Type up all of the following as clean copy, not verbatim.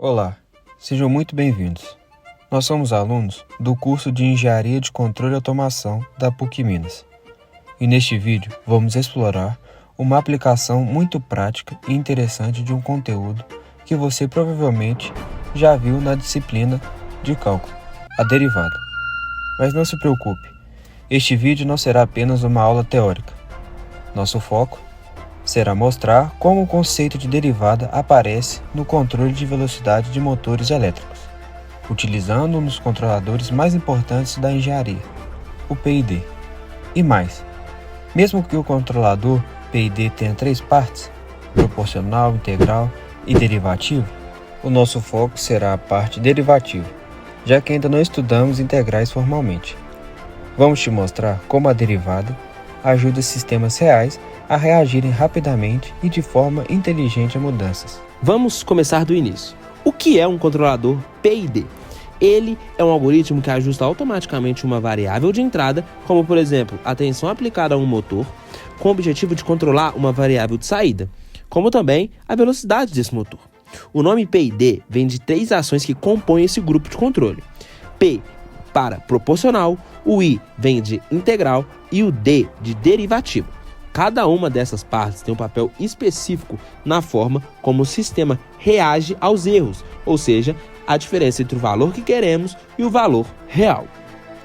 Olá, sejam muito bem-vindos. Nós somos alunos do curso de Engenharia de Controle e Automação da PUC Minas. E neste vídeo vamos explorar uma aplicação muito prática e interessante de um conteúdo que você provavelmente já viu na disciplina de cálculo, a derivada. Mas não se preocupe, este vídeo não será apenas uma aula teórica. Nosso foco será mostrar como o conceito de derivada aparece no controle de velocidade de motores elétricos, utilizando um dos controladores mais importantes da engenharia, o PID. E mais, mesmo que o controlador PID tenha três partes, proporcional, integral e derivativo, o nosso foco será a parte derivativa, já que ainda não estudamos integrais formalmente. Vamos te mostrar como a derivada ajuda sistemas reais a reagirem rapidamente e de forma inteligente a mudanças. Vamos começar do início. O que é um controlador PID? Ele é um algoritmo que ajusta automaticamente uma variável de entrada, como por exemplo, a tensão aplicada a um motor, com o objetivo de controlar uma variável de saída, como também a velocidade desse motor. O nome PID vem de três ações que compõem esse grupo de controle. P para proporcional, o I vem de integral e o D de derivativo. Cada uma dessas partes tem um papel específico na forma como o sistema reage aos erros, ou seja, a diferença entre o valor que queremos e o valor real.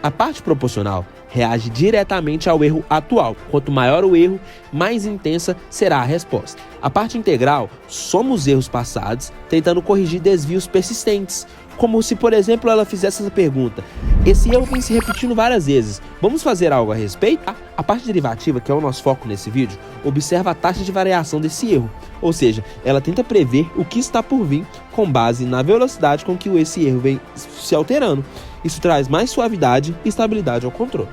A parte proporcional reage diretamente ao erro atual. Quanto maior o erro, mais intensa será a resposta. A parte integral soma os erros passados, tentando corrigir desvios persistentes, como se, por exemplo, ela fizesse essa pergunta: esse erro vem se repetindo várias vezes, vamos fazer algo a respeito? A parte derivativa, que é o nosso foco nesse vídeo, observa a taxa de variação desse erro, ou seja, ela tenta prever o que está por vir com base na velocidade com que esse erro vem se alterando. Isso traz mais suavidade e estabilidade ao controle.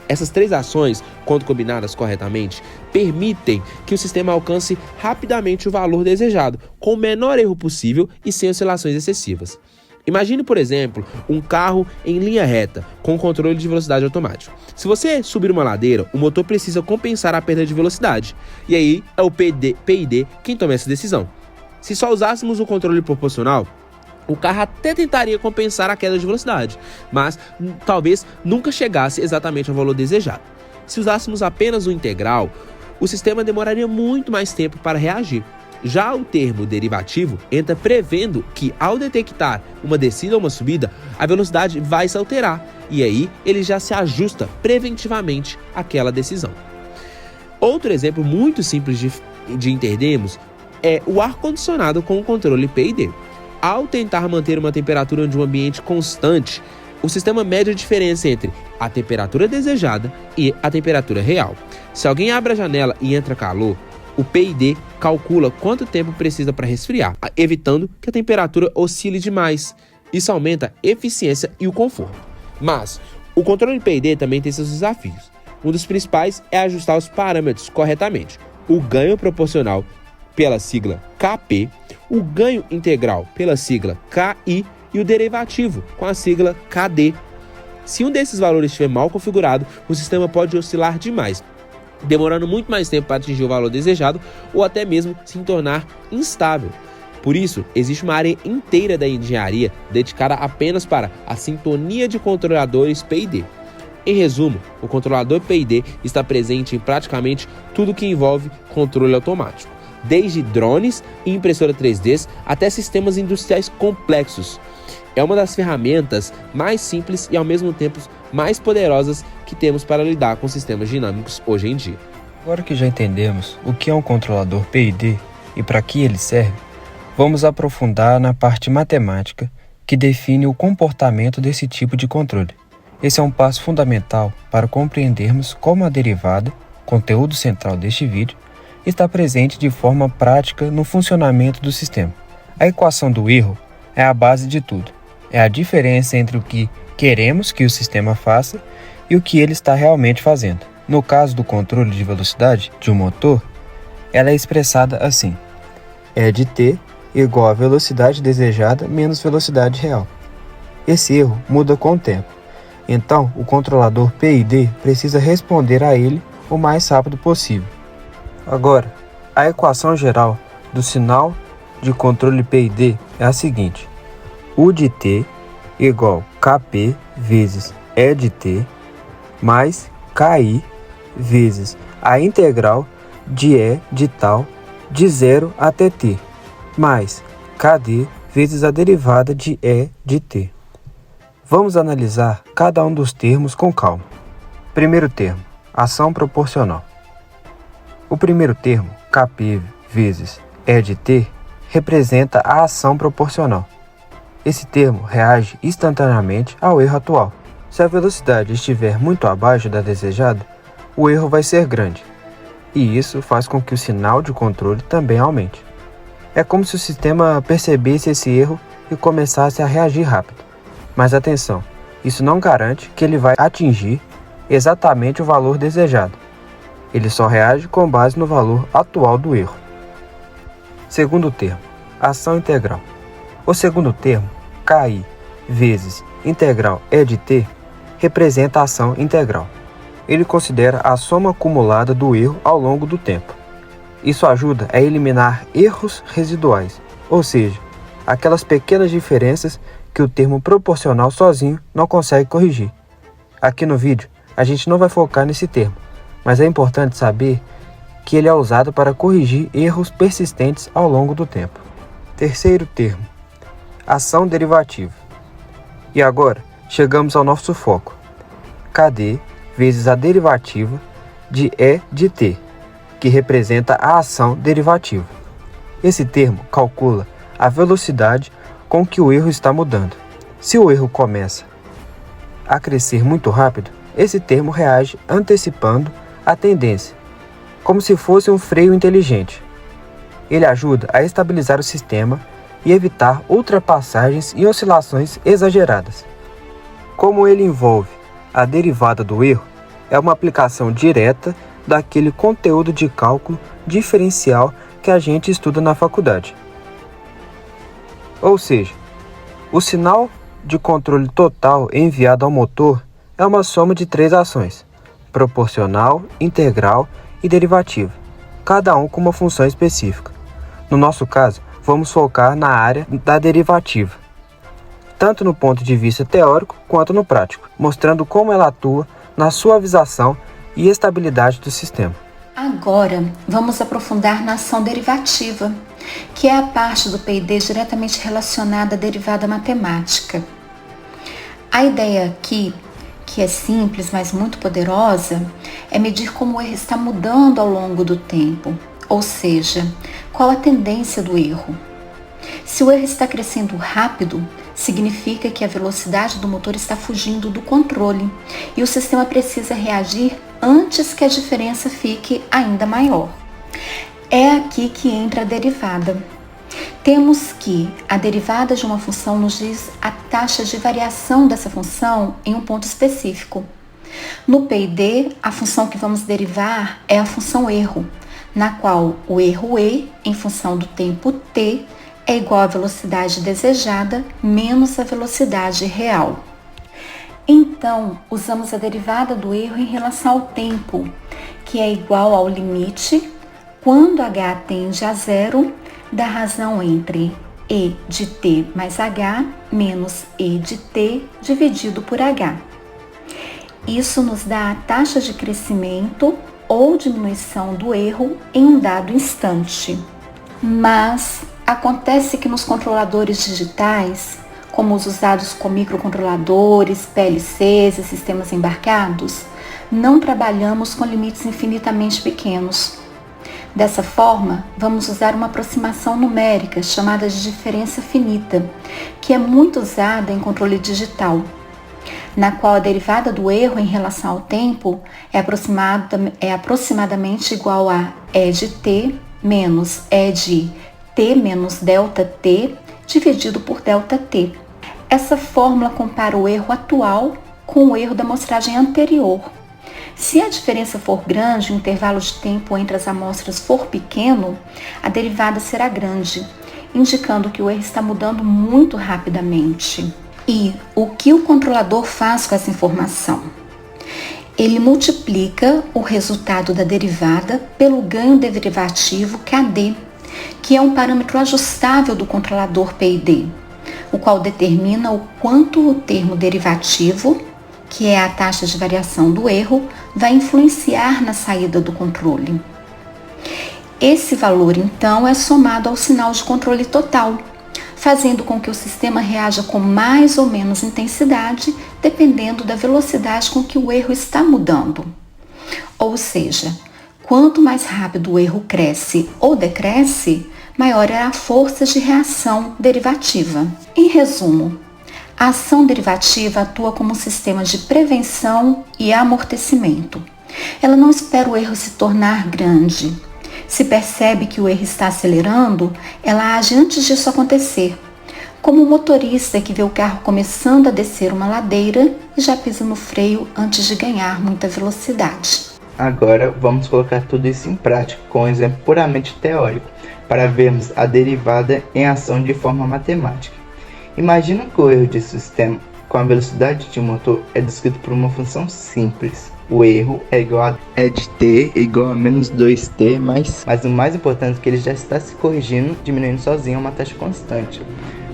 Essas três ações, quando combinadas corretamente, permitem que o sistema alcance rapidamente o valor desejado, com o menor erro possível e sem oscilações excessivas. Imagine, por exemplo, um carro em linha reta, com controle de velocidade automático. Se você subir uma ladeira, o motor precisa compensar a perda de velocidade. E aí é o PID quem toma essa decisão. Se só usássemos o controle proporcional, o carro até tentaria compensar a queda de velocidade, mas talvez nunca chegasse exatamente ao valor desejado. Se usássemos apenas o integral, o sistema demoraria muito mais tempo para reagir. Já o termo derivativo entra prevendo que, ao detectar uma descida ou uma subida, a velocidade vai se alterar, e aí ele já se ajusta preventivamente àquela decisão. Outro exemplo muito simples de entendermos é o ar-condicionado com o controle PID. Ao tentar manter uma temperatura de um ambiente constante, o sistema mede a diferença entre a temperatura desejada e a temperatura real. Se alguém abre a janela e entra calor, o PID calcula quanto tempo precisa para resfriar, evitando que a temperatura oscile demais. Isso aumenta a eficiência e o conforto. Mas o controle PID também tem seus desafios. Um dos principais é ajustar os parâmetros corretamente. O ganho proporcional, pela sigla KP, o ganho integral, pela sigla KI, e o derivativo, com a sigla KD. Se um desses valores estiver mal configurado, o sistema pode oscilar demais, demorando muito mais tempo para atingir o valor desejado ou até mesmo se tornar instável. Por isso, existe uma área inteira da engenharia dedicada apenas para a sintonia de controladores PID. Em resumo, o controlador PID está presente em praticamente tudo que envolve controle automático, desde drones e impressora 3D até sistemas industriais complexos. É uma das ferramentas mais simples e ao mesmo tempo mais poderosas que temos para lidar com sistemas dinâmicos hoje em dia. Agora que já entendemos o que é um controlador PID e para que ele serve, vamos aprofundar na parte matemática que define o comportamento desse tipo de controle. Esse é um passo fundamental para compreendermos como a derivada, conteúdo central deste vídeo, está presente de forma prática no funcionamento do sistema. A equação do erro é a base de tudo. É a diferença entre o que queremos que o sistema faça e o que ele está realmente fazendo. No caso do controle de velocidade de um motor, ela é expressada assim: E de t igual a velocidade desejada menos velocidade real. Esse erro muda com o tempo. Então, o controlador PID precisa responder a ele o mais rápido possível. Agora, a equação geral do sinal de controle PID é a seguinte: U de t igual Kp vezes E de t mais Ki vezes a integral de E de tal de 0 até t, mais Kd vezes a derivada de E de t. Vamos analisar cada um dos termos com calma. Primeiro termo, ação proporcional. O primeiro termo, Kp vezes E de t, representa a ação proporcional. Esse termo reage instantaneamente ao erro atual. Se a velocidade estiver muito abaixo da desejada, o erro vai ser grande, e isso faz com que o sinal de controle também aumente. É como se o sistema percebesse esse erro e começasse a reagir rápido. Mas atenção, isso não garante que ele vai atingir exatamente o valor desejado. Ele só reage com base no valor atual do erro. Segundo termo, ação integral. O segundo termo, Ki vezes integral E de t, representa a ação integral. Ele considera a soma acumulada do erro ao longo do tempo. Isso ajuda a eliminar erros residuais, ou seja, aquelas pequenas diferenças que o termo proporcional sozinho não consegue corrigir. Aqui no vídeo, a gente não vai focar nesse termo, mas é importante saber que ele é usado para corrigir erros persistentes ao longo do tempo. Terceiro termo, ação derivativa. E agora, chegamos ao nosso foco. Kd vezes a derivativa de E de t, que representa a ação derivativa. Esse termo calcula a velocidade com que o erro está mudando. Se o erro começa a crescer muito rápido, esse termo reage antecipando a tendência, como se fosse um freio inteligente. Ele ajuda a estabilizar o sistema e evitar ultrapassagens e oscilações exageradas. Como ele envolve a derivada do erro, é uma aplicação direta daquele conteúdo de cálculo diferencial que a gente estuda na faculdade. Ou seja, o sinal de controle total enviado ao motor é uma soma de 3 ações: proporcional, integral e derivativa, cada um com uma função específica. No nosso caso, vamos focar na área da derivativa, tanto no ponto de vista teórico quanto no prático, mostrando como ela atua na suavização e estabilidade do sistema. Agora, vamos aprofundar na ação derivativa, que é a parte do PID diretamente relacionada à derivada matemática. A ideia aqui, que é simples, mas muito poderosa, é medir como o erro está mudando ao longo do tempo, ou seja, qual a tendência do erro. Se o erro está crescendo rápido, significa que a velocidade do motor está fugindo do controle e o sistema precisa reagir antes que a diferença fique ainda maior. É aqui que entra a derivada. Temos que a derivada de uma função nos diz a taxa de variação dessa função em um ponto específico. No PID, a função que vamos derivar é a função erro, na qual o erro E, em função do tempo t, é igual à velocidade desejada menos a velocidade real. Então, usamos a derivada do erro em relação ao tempo, que é igual ao limite, quando h tende a zero, da razão entre E de t mais h menos E de t dividido por h. Isso nos dá a taxa de crescimento ou diminuição do erro em um dado instante. Mas acontece que nos controladores digitais, como os usados com microcontroladores, PLCs e sistemas embarcados, não trabalhamos com limites infinitamente pequenos. Dessa forma, vamos usar uma aproximação numérica chamada de diferença finita, que é muito usada em controle digital, na qual a derivada do erro em relação ao tempo é aproximadamente igual a E de t menos E de t menos delta t dividido por delta t. Essa fórmula compara o erro atual com o erro da amostragem anterior. Se a diferença for grande e o intervalo de tempo entre as amostras for pequeno, a derivada será grande, indicando que o erro está mudando muito rapidamente. E o que o controlador faz com essa informação? Ele multiplica o resultado da derivada pelo ganho derivativo Kd, que é um parâmetro ajustável do controlador PID, o qual determina o quanto o termo derivativo, que é a taxa de variação do erro, vai influenciar na saída do controle. Esse valor, então, é somado ao sinal de controle total, fazendo com que o sistema reaja com mais ou menos intensidade, dependendo da velocidade com que o erro está mudando. Ou seja, quanto mais rápido o erro cresce ou decresce, maior é a força de reação derivativa. Em resumo, a ação derivativa atua como um sistema de prevenção e amortecimento. Ela não espera o erro se tornar grande. Se percebe que o erro está acelerando, ela age antes disso acontecer, como o motorista que vê o carro começando a descer uma ladeira e já pisa no freio antes de ganhar muita velocidade. Agora vamos colocar tudo isso em prática, com um exemplo puramente teórico, para vermos a derivada em ação de forma matemática. Imagina que o erro de sistema com a velocidade de motor é descrito por uma função simples. O erro é igual a de t igual a menos 2t, mas o mais importante é que ele já está se corrigindo, diminuindo sozinho a uma taxa constante.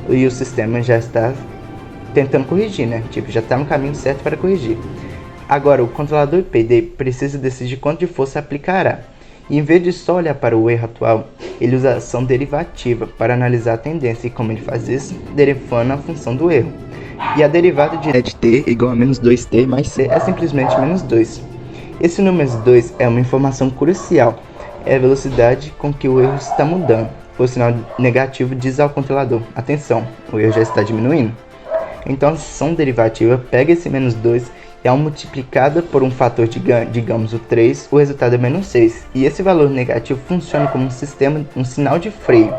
E o sistema já está tentando corrigir, né? Já está no caminho certo para corrigir. Agora, o controlador PID precisa decidir quanto de força aplicará. E em vez de só olhar para o erro atual, ele usa a ação derivativa para analisar a tendência e como ele faz isso, derivando a função do erro. E a derivada de t igual a menos 2t mais c é simplesmente menos 2. Esse número 2 é uma informação crucial, é a velocidade com que o erro está mudando. O sinal negativo diz ao controlador: atenção, o erro já está diminuindo. Então a ação derivativa pega esse menos 2 e ao multiplicada por um fator de ganho, digamos o 3, o resultado é menos 6. E esse valor negativo funciona como um sinal de freio.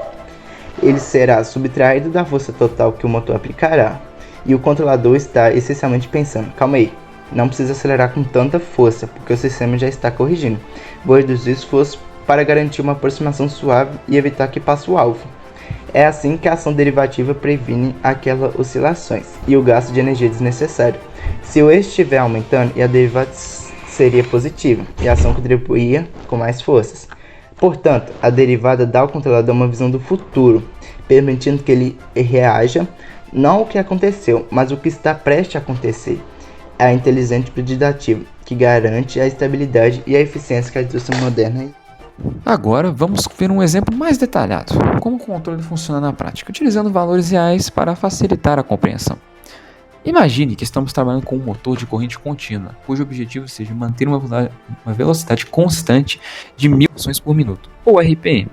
Ele será subtraído da força total que o motor aplicará. E o controlador está essencialmente pensando: calma aí, não precisa acelerar com tanta força, porque o sistema já está corrigindo. Vou reduzir o esforço para garantir uma aproximação suave e evitar que passe o alvo. É assim que a ação derivativa previne aquelas oscilações e o gasto de energia desnecessário. Se o erro estiver aumentando, a derivada seria positiva e a ação contribuía com mais forças. Portanto, a derivada dá ao controlador uma visão do futuro, permitindo que ele reaja não ao que aconteceu, mas o que está prestes a acontecer. É a inteligência predicativa, que garante a estabilidade e a eficiência que a indústria moderna. Agora vamos ver um exemplo mais detalhado, como o controle funciona na prática, utilizando valores reais para facilitar a compreensão. Imagine que estamos trabalhando com um motor de corrente contínua, cujo objetivo seja manter uma velocidade constante de 1000 revoluções por minuto, ou RPM.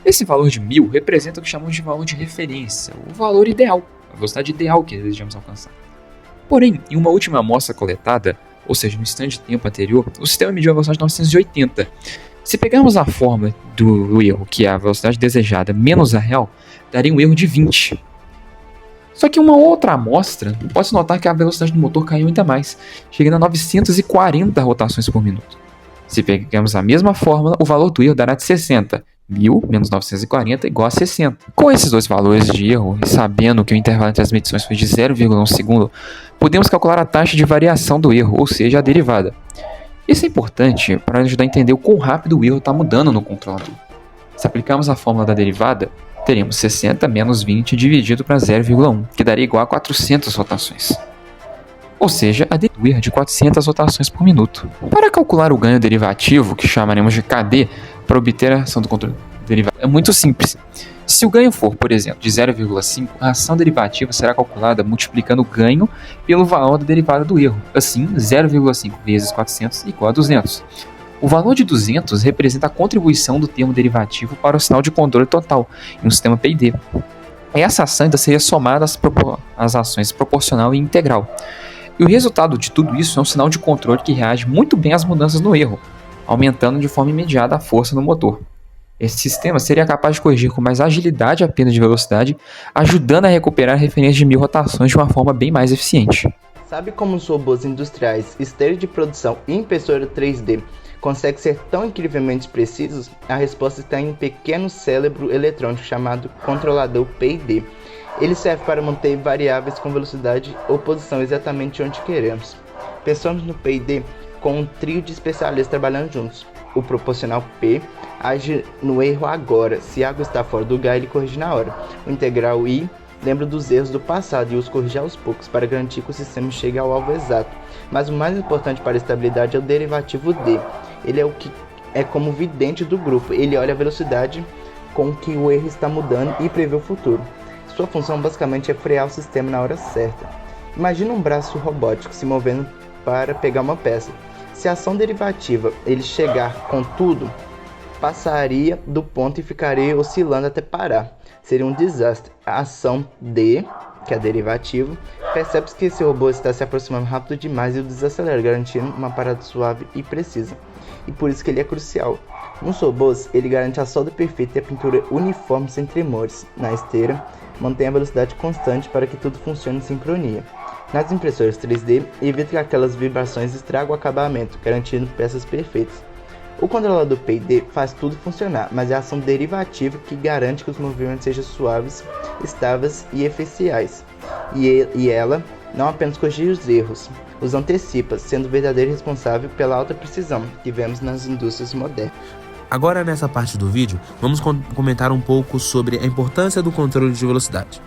Esse valor de 1000 representa o que chamamos de valor de referência, o valor ideal, a velocidade ideal que desejamos alcançar. Porém, em uma última amostra coletada, ou seja, no instante de tempo anterior, o sistema mediu a velocidade de 980. Se pegarmos a fórmula do erro, que é a velocidade desejada menos a real, daria um erro de 20. Só que em uma outra amostra, pode-se notar que a velocidade do motor caiu ainda mais, chegando a 940 rotações por minuto. Se pegarmos a mesma fórmula, o valor do erro dará de 60. 1000 menos 940 igual a 60. Com esses dois valores de erro, e sabendo que o intervalo entre as medições foi de 0,1 segundo, podemos calcular a taxa de variação do erro, ou seja, a derivada. Isso é importante para ajudar a entender o quão rápido o erro está mudando no controlador. Se aplicarmos a fórmula da derivada, teremos 60 menos 20 dividido para 0,1, que daria igual a 400 rotações. Ou seja, a derivada do erro é de 400 rotações por minuto. Para calcular o ganho derivativo, que chamaremos de KD, para obter a ação do controle derivado, é muito simples. Se o ganho for, por exemplo, de 0,5, a ação derivativa será calculada multiplicando o ganho pelo valor da derivada do erro. Assim, 0,5 vezes 400 igual a 200. O valor de 200 representa a contribuição do termo derivativo para o sinal de controle total em um sistema PID. Essa ação ainda seria somada às ações proporcional e integral. E o resultado de tudo isso é um sinal de controle que reage muito bem às mudanças no erro, aumentando de forma imediata a força no motor. Esse sistema seria capaz de corrigir com mais agilidade a perda de velocidade, ajudando a recuperar a referência de 1000 rotações de uma forma bem mais eficiente. Sabe como os robôs industriais, esteira de produção e impressora 3D conseguem ser tão incrivelmente precisos? A resposta está em um pequeno cérebro eletrônico chamado controlador PID. Ele serve para manter variáveis com velocidade ou posição exatamente onde queremos. Pensamos no PID com um trio de especialistas trabalhando juntos. o proporcional P age no erro agora. Se algo está fora do lugar, ele corrige na hora. O integral I lembra dos erros do passado e os corrige aos poucos para garantir que o sistema chegue ao alvo exato. Mas o mais importante para a estabilidade é o derivativo D. Ele é o que é como vidente do grupo. Ele olha a velocidade com que o erro está mudando e prevê o futuro. Sua função basicamente é frear o sistema na hora certa. Imagina um braço robótico se movendo para pegar uma peça. Se a ação derivativa ele chegar com tudo, passaria do ponto e ficaria oscilando até parar. Seria um desastre. A ação D, que é a derivativa, percebe que esse robô está se aproximando rápido demais e o desacelera, garantindo uma parada suave e precisa. E por isso que ele é crucial. Nos robôs, ele garante a solda perfeita e a pintura uniforme sem tremores. Na esteira, mantém a velocidade constante para que tudo funcione em sincronia. Nas impressoras 3D, evita que aquelas vibrações estraguem o acabamento, garantindo peças perfeitas. O controlador P&D faz tudo funcionar, mas é a ação derivativa que garante que os movimentos sejam suaves, estáveis e eficiais. E ela não apenas corrige os erros, os antecipa, sendo o verdadeiro responsável pela alta precisão que vemos nas indústrias modernas. Agora, nessa parte do vídeo, vamos comentar um pouco sobre a importância do controle de velocidade.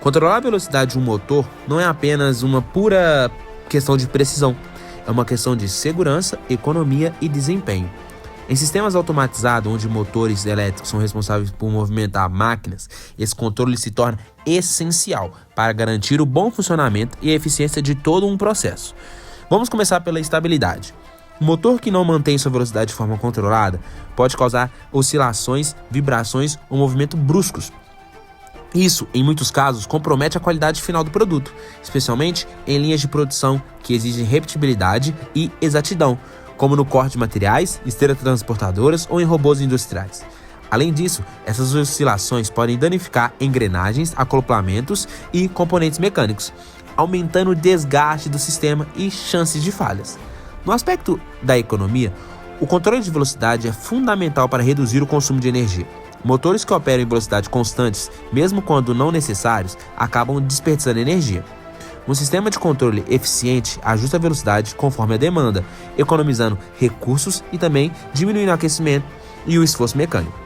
Controlar a velocidade de um motor não é apenas uma pura questão de precisão, é uma questão de segurança, economia e desempenho. Em sistemas automatizados, onde motores elétricos são responsáveis por movimentar máquinas, esse controle se torna essencial para garantir o bom funcionamento e a eficiência de todo um processo. Vamos começar pela estabilidade. Um motor que não mantém sua velocidade de forma controlada pode causar oscilações, vibrações ou movimentos bruscos. Isso, em muitos casos, compromete a qualidade final do produto, especialmente em linhas de produção que exigem repetibilidade e exatidão, como no corte de materiais, esteiras transportadoras ou em robôs industriais. Além disso, essas oscilações podem danificar engrenagens, acoplamentos e componentes mecânicos, aumentando o desgaste do sistema e chances de falhas. No aspecto da economia, o controle de velocidade é fundamental para reduzir o consumo de energia. Motores que operam em velocidade constantes, mesmo quando não necessários, acabam desperdiçando energia. Um sistema de controle eficiente ajusta a velocidade conforme a demanda, economizando recursos e também diminuindo o aquecimento e o esforço mecânico.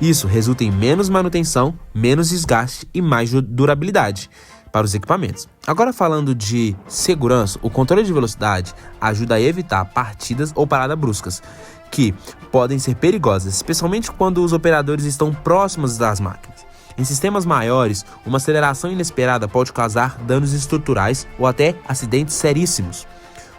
Isso resulta em menos manutenção, menos desgaste e mais durabilidade para os equipamentos. Agora, falando de segurança, o controle de velocidade ajuda a evitar partidas ou paradas bruscas, que podem ser perigosas, especialmente quando os operadores estão próximos das máquinas. Em sistemas maiores, uma aceleração inesperada pode causar danos estruturais ou até acidentes seríssimos.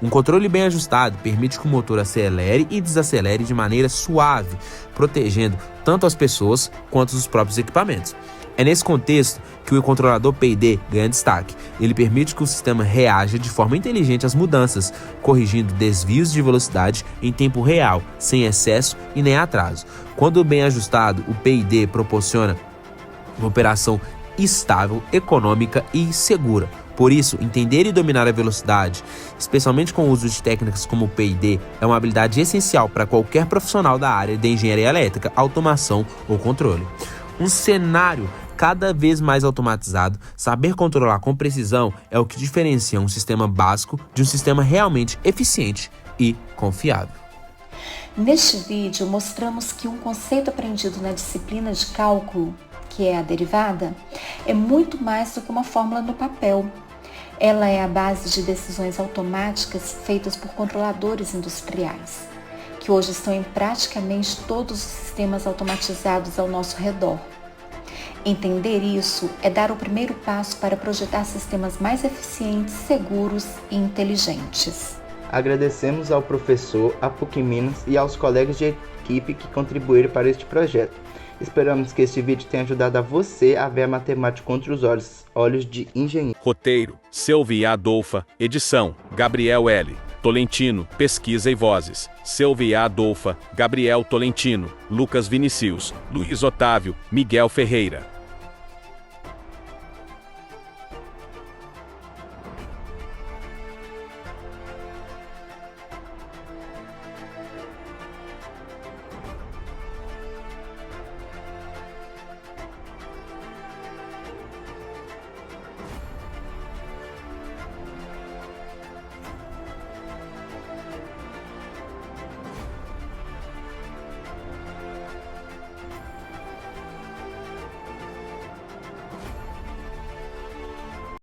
Um controle bem ajustado permite que o motor acelere e desacelere de maneira suave, protegendo tanto as pessoas quanto os próprios equipamentos. É nesse contexto que o controlador P&D ganha destaque. Ele permite que o sistema reaja de forma inteligente às mudanças, corrigindo desvios de velocidade em tempo real, sem excesso e nem atraso. Quando bem ajustado, o P&D proporciona uma operação estável, econômica e segura. Por isso, entender e dominar a velocidade, especialmente com o uso de técnicas como o P&D, é uma habilidade essencial para qualquer profissional da área de engenharia elétrica, automação ou controle. Um cenário cada vez mais automatizado, saber controlar com precisão é o que diferencia um sistema básico de um sistema realmente eficiente e confiável. Neste vídeo, mostramos que um conceito aprendido na disciplina de cálculo, que é a derivada, é muito mais do que uma fórmula no papel. Ela é a base de decisões automáticas feitas por controladores industriais, que hoje estão em praticamente todos os sistemas automatizados ao nosso redor. Entender isso é dar o primeiro passo para projetar sistemas mais eficientes, seguros e inteligentes. Agradecemos ao professor, à PUC Minas e aos colegas de equipe que contribuíram para este projeto. Esperamos que este vídeo tenha ajudado a você a ver a matemática contra os olhos de engenheiro. Roteiro, Silvia Adolfa. Edição, Gabriel L. Tolentino. Pesquisa e vozes, Silvia Adolfa, Gabriel Tolentino, Lucas Vinicius, Luiz Otávio, Miguel Ferreira.